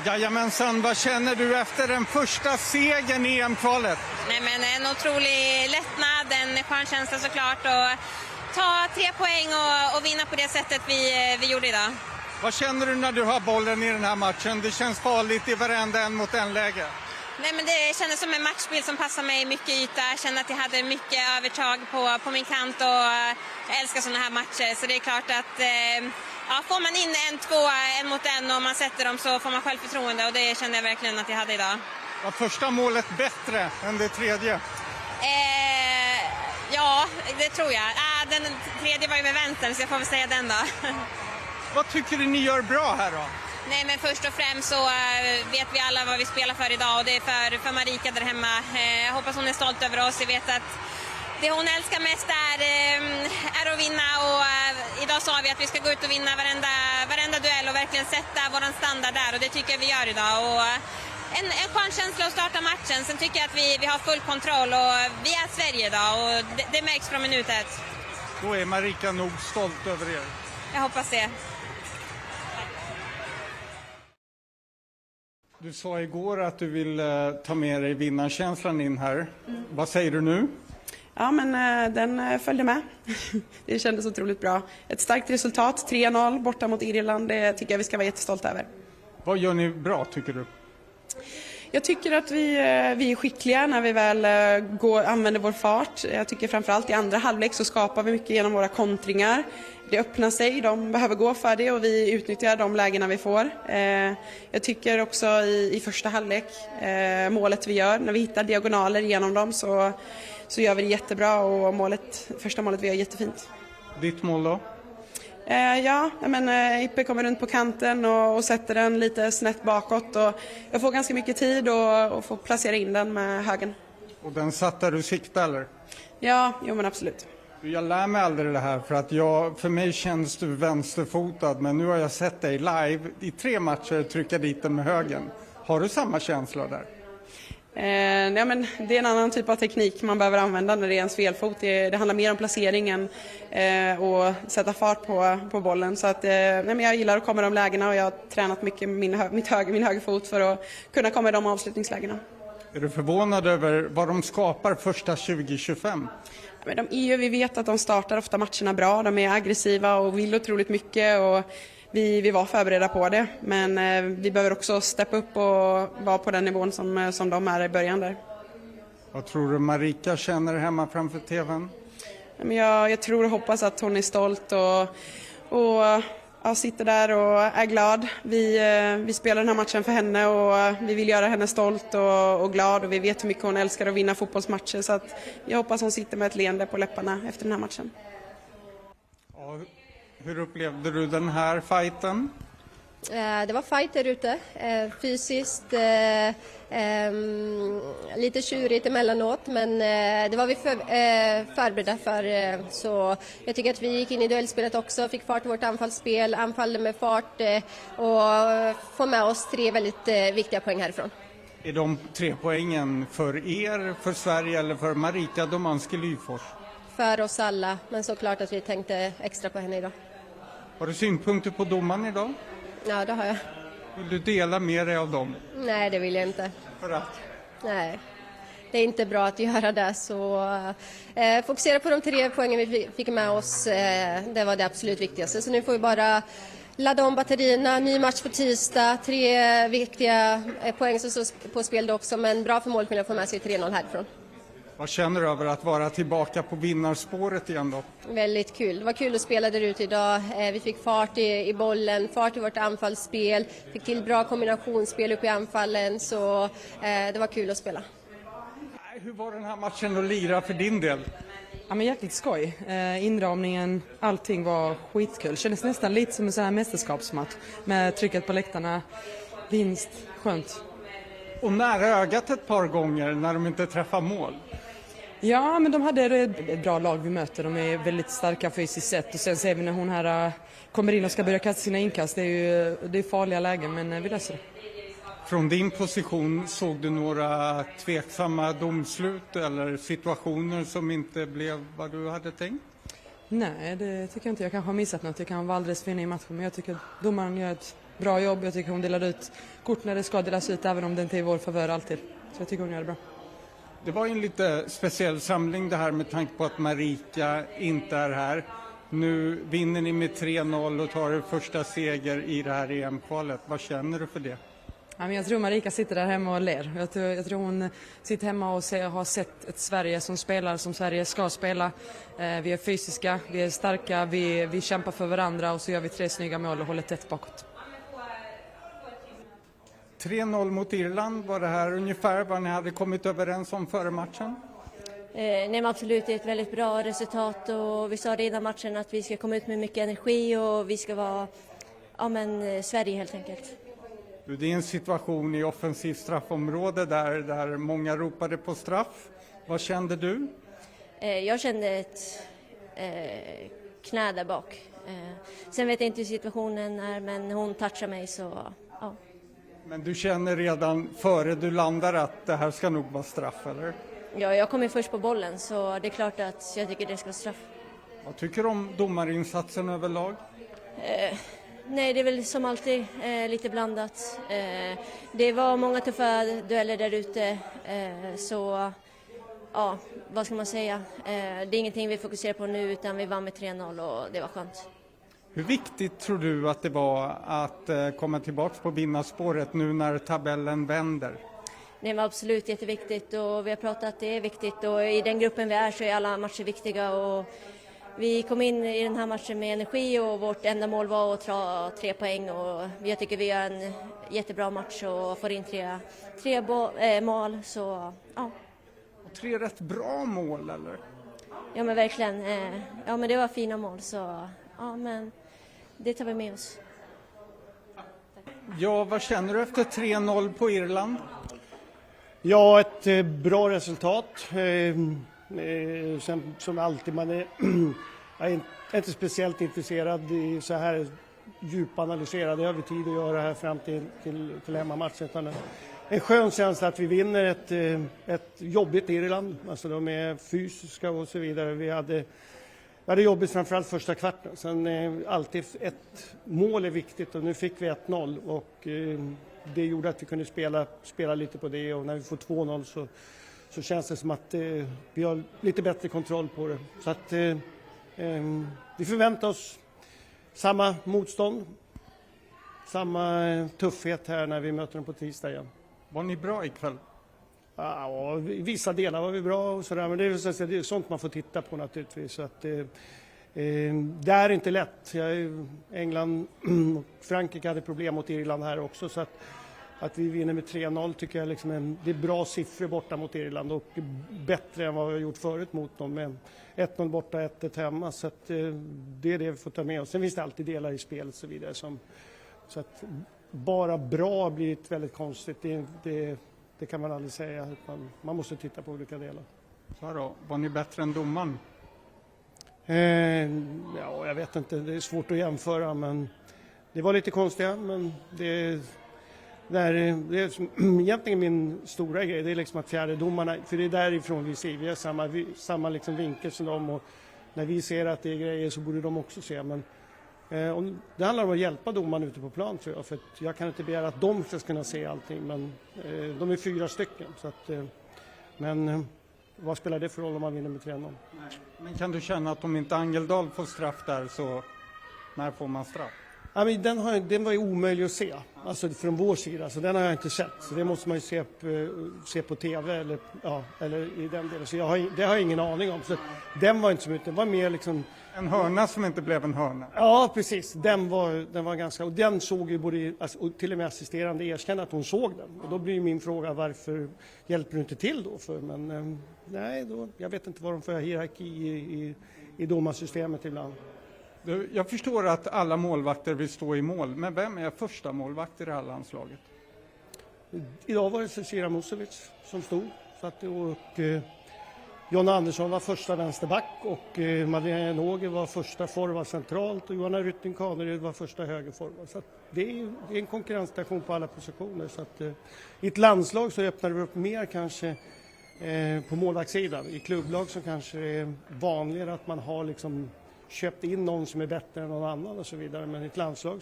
Jajamensan, vad känner du efter den första segern i EM-kvalet? Nej, men en otrolig lättnad, en skön känsla såklart och ta 3 poäng och vinna på det sättet vi gjorde idag. Vad känner du när du har bollen i den här matchen? Det känns farligt i varenda en mot en läge. Nej, men det kändes som en matchbild som passar mig mycket yta. Jag kände att jag hade mycket övertag på min kant och jag älskar sådana här matcher. Så det är klart att får man in 1-2, 1 mot 1 och man sätter dem så får man självförtroende och det kände jag verkligen att jag hade idag. Var första målet bättre än det tredje? Ja, det tror jag. Den tredje var ju med vänstern så jag får väl säga den då. Vad tycker du ni gör bra här då? Nej, men först och främst så vet vi alla vad vi spelar för idag och det är för Marika där hemma. Jag hoppas hon är stolt över oss. Jag vet att det hon älskar mest är att vinna och idag sa vi att vi ska gå ut och vinna varenda duell och verkligen sätta våran standard där och det tycker jag vi gör idag. Och en skön känsla att starta matchen. Sen tycker jag att vi har full kontroll och vi är Sverige idag och det märks från minut 1. Då är Marika nog stolt över er. Jag hoppas det. Du sa igår att du vill ta med dig vinnarkänslan in här. Vad säger du nu? Ja, men den följde med. Det kändes otroligt bra. Ett starkt resultat, 3-0 borta mot Irland. Det tycker jag vi ska vara jättestolta över. Vad gör ni bra tycker du? Jag tycker att vi är skickliga när vi väl använder vår fart. Jag tycker framförallt i andra halvlek så skapar vi mycket genom våra kontringar. Det öppnar sig, de behöver gå för det och vi utnyttjar de lägena vi får. Jag tycker också i första halvlek, målet vi gör, när vi hittar diagonaler genom dem så gör vi det jättebra och första målet vi gör jättefint. Ditt mål då? Ippe kommer runt på kanten och sätter den lite snett bakåt och jag får ganska mycket tid och får placera in den med högen. Och den satt där du siktade eller? Ja, jo men absolut. Jag lär mig aldrig det här för att för mig känns du vänsterfotad men nu har jag sett dig live i 3 matcher trycka dit den med högen. Har du samma känsla där? Men det är en annan typ av teknik man behöver använda när det är en felfot. Det handlar mer om placeringen och sätta fart på bollen. Så att, jag gillar att komma i de lägena och jag har tränat mycket med min högerfot för att kunna komma i de avslutningslägena. Är du förvånad över vad de skapar första 20-25? Men vi vet att de startar ofta matcherna bra. De är aggressiva och vill otroligt mycket och vi var förberedda på det. Men vi behöver också steppa upp och vara på den nivån som de är i början där. Vad tror du Marika känner hemma framför tvn? Jag tror och hoppas att hon är stolt och sitter där och är glad. Vi spelar den här matchen för henne och vi vill göra henne stolt och glad och vi vet hur mycket hon älskar att vinna fotbollsmatcher så att jag hoppas hon sitter med ett leende på läpparna efter den här matchen. Ja, hur upplevde du den här fighten? Det var fight där ute, fysiskt, lite tjurigt emellanåt men det var vi förberedda för så jag tycker att vi gick in i duellspelet också, fick fart i vårt anfallsspel, anfallde med fart och få med oss 3 väldigt viktiga poäng härifrån. Är de 3 poängen för er, för Sverige eller för Marika Domanski-Lyfors? För oss alla, men såklart att vi tänkte extra på henne idag. Har du synpunkter på domaren idag? Ja, det har jag. Vill du dela med dig av dem? Nej, det vill jag inte. För att? Nej, det är inte bra att göra det. Så fokusera på de 3 poängen vi fick med oss. Det var det absolut viktigaste. Så nu får vi bara ladda om batterierna. Ny match på tisdag. 3 viktiga poäng som står på spel också. Men bra för målskillnad att få med sig 3-0 härifrån. Vad känner du över att vara tillbaka på vinnarspåret igen då? Väldigt kul. Det var kul att spela där ute idag. Vi fick fart i bollen, fart i vårt anfallsspel. Fick till bra kombinationsspel upp i anfallen. Så det var kul att spela. Hur var den här matchen att lira för din del? Ja, men jäkligt skoj. Inramningen, allting var skitkul. Kändes nästan lite som en sån här mästerskapsmatch med trycket på läktarna. Vinst, skönt. Och nära ögat ett par gånger när de inte träffar mål. Ja, men de hade ett bra lag vi möter. De är väldigt starka fysiskt sett. Och sen ser vi när hon här kommer in och ska börja kasta sina inkast. Det är farliga lägen, men vi löser det. Från din position såg du några tveksamma domslut eller situationer som inte blev vad du hade tänkt? Nej, det tycker jag inte. Jag kanske har missat något. Jag kan vara alldeles fin i matchen. Men jag tycker att domaren gör ett bra jobb. Jag tycker hon delar ut kort när det ska delas ut, även om det inte är i vår favör alltid. Så jag tycker hon gör det bra. Det var ju en lite speciell samling det här med tanke på att Marika inte är här. Nu vinner ni med 3-0 och tar er första seger i det här EM-kvalet. Vad känner du för det? Ja, men jag tror Marika sitter där hemma och ler. Jag tror hon sitter hemma och har sett ett Sverige som spelar som Sverige ska spela. Vi är fysiska, vi är starka, vi kämpar för varandra och så gör vi 3 snygga mål och håller tätt bakåt. 3-0 mot Irland, var det här ungefär vad ni hade kommit överens om före matchen? Nej, men absolut, det är ett väldigt bra resultat och vi sa det innan matchen att vi ska komma ut med mycket energi och vi ska vara Sverige helt enkelt. Det är en situation i offensivt straffområde där många ropade på straff. Vad kände du? Jag kände ett knä där bak. Sen vet jag inte hur situationen är, men hon touchar mig så ja. Men du känner redan före du landar att det här ska nog vara straff, eller? Ja, jag kom ju först på bollen så det är klart att jag tycker det ska vara straff. Vad tycker du om domarinsatsen överlag? Nej, det är väl som alltid lite blandat. Det var många tuffa dueller där ute, så ja, vad ska man säga? Det är ingenting vi fokuserar på nu utan vi vann med 3-0 och det var skönt. Hur viktigt tror du att det var att komma tillbaka på vinnarspåret nu när tabellen vänder? Det var absolut jätteviktigt och vi har pratat att det är viktigt och i den gruppen vi är så är alla matcher viktiga och vi kom in i den här matchen med energi och vårt enda mål var att ta 3 poäng och jag tycker vi gör en jättebra match och får in 3 mål så ja. 3 rätt bra mål, eller? Ja men verkligen, ja men det var fina mål så ja men det tar vi med oss. Ja, vad känner du efter 3-0 på Irland? Ja, ett bra resultat. Sen, som alltid, jag är inte speciellt intresserad i så här djupanalysera. Det har vi tid att göra här fram till hemmamatchen. En skön känsla att vi vinner ett jobbigt Irland. Alltså de är fysiska och så vidare. Vi hade jobbigt framförallt första kvarten. Sen alltid ett mål är viktigt och nu fick vi 1-0 och det gjorde att vi kunde spela lite på det och när vi får 2-0 så känns det som att vi har lite bättre kontroll på det. Så att vi förväntar oss samma motstånd, samma tuffhet här när vi möter dem på tisdag igen. Var ni bra ikväll? Ja, i vissa delar var vi bra och sådär, men det är sånt man får titta på naturligtvis. Så att, det är inte lätt. England och Frankrike hade problem mot Irland här också, så att vi vinner med 3-0 tycker jag liksom det är bra siffror borta mot Irland och bättre än vad vi har gjort förut mot dem med 1-0 borta, 1-1 hemma. Så att, det är det vi får ta med oss. Sen finns det alltid delar i spelet och så vidare. Så att bara bra blir ett väldigt konstigt. Det kan man aldrig säga. Man måste titta på olika delar. Så då, var ni bättre än domaren? Ja, jag vet inte. Det är svårt att jämföra, men det var lite konstiga. Men det är egentligen min stora grej. Det är liksom att fjärdedomarna, för det är därifrån vi ser. Vi har samma liksom vinkel som dem och när vi ser att det är grejer så borde de också se. Men det handlar om att hjälpa domarna ute på plan tror jag. För att jag kan inte begära att de ska kunna se allting, men de är 4 stycken. Så att, men vad spelar det för roll om man vinner med 3-0? Men kan du känna att om inte Angeldal får straff där så när får man straff? Ja, men den var ju omöjlig att se, alltså från vår sida, så den har jag inte sett. Så det måste man ju se på tv eller i den delen. Så det har jag ingen aning om. Så den var inte så mycket, den var mer liksom... En hörna som inte blev en hörna. Ja, precis. Den var ganska... Och den såg ju både... Alltså, och till och med assisterande erkänna att hon såg den. Och då blir min fråga, varför hjälper du inte till då? Men nej, jag vet inte vad de får hierarki i domarsystemet ibland. Jag förstår att alla målvakter vill stå i mål, men vem är första målvakt i det här landslaget? Idag var det Cecilia Musovic som stod. Och John Andersson var första vänsterback och Madeleine Någer var första forward centralt och Johanna Rytting Kaneryd var första högerforward. Så det är en konkurrensstation på alla positioner. Så att, i ett landslag så öppnar det upp mer kanske på målvaktssidan. I klubblag så kanske det är vanligare att man har liksom köpt in någon som är bättre än någon annan och så vidare. Men i ett landslag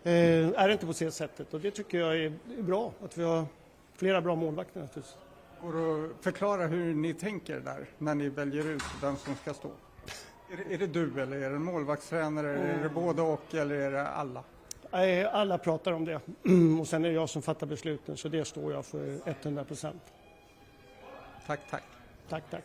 är det inte på det sättet och det tycker jag är bra att vi har flera bra målvakter naturligtvis. Går det att förklara hur ni tänker där när ni väljer ut vem som ska stå? Är det du eller är det en målvaktstränare? Är det både och eller är det alla? Alla pratar om det och sen är det jag som fattar besluten så det står jag för 100%. Tack. Tack.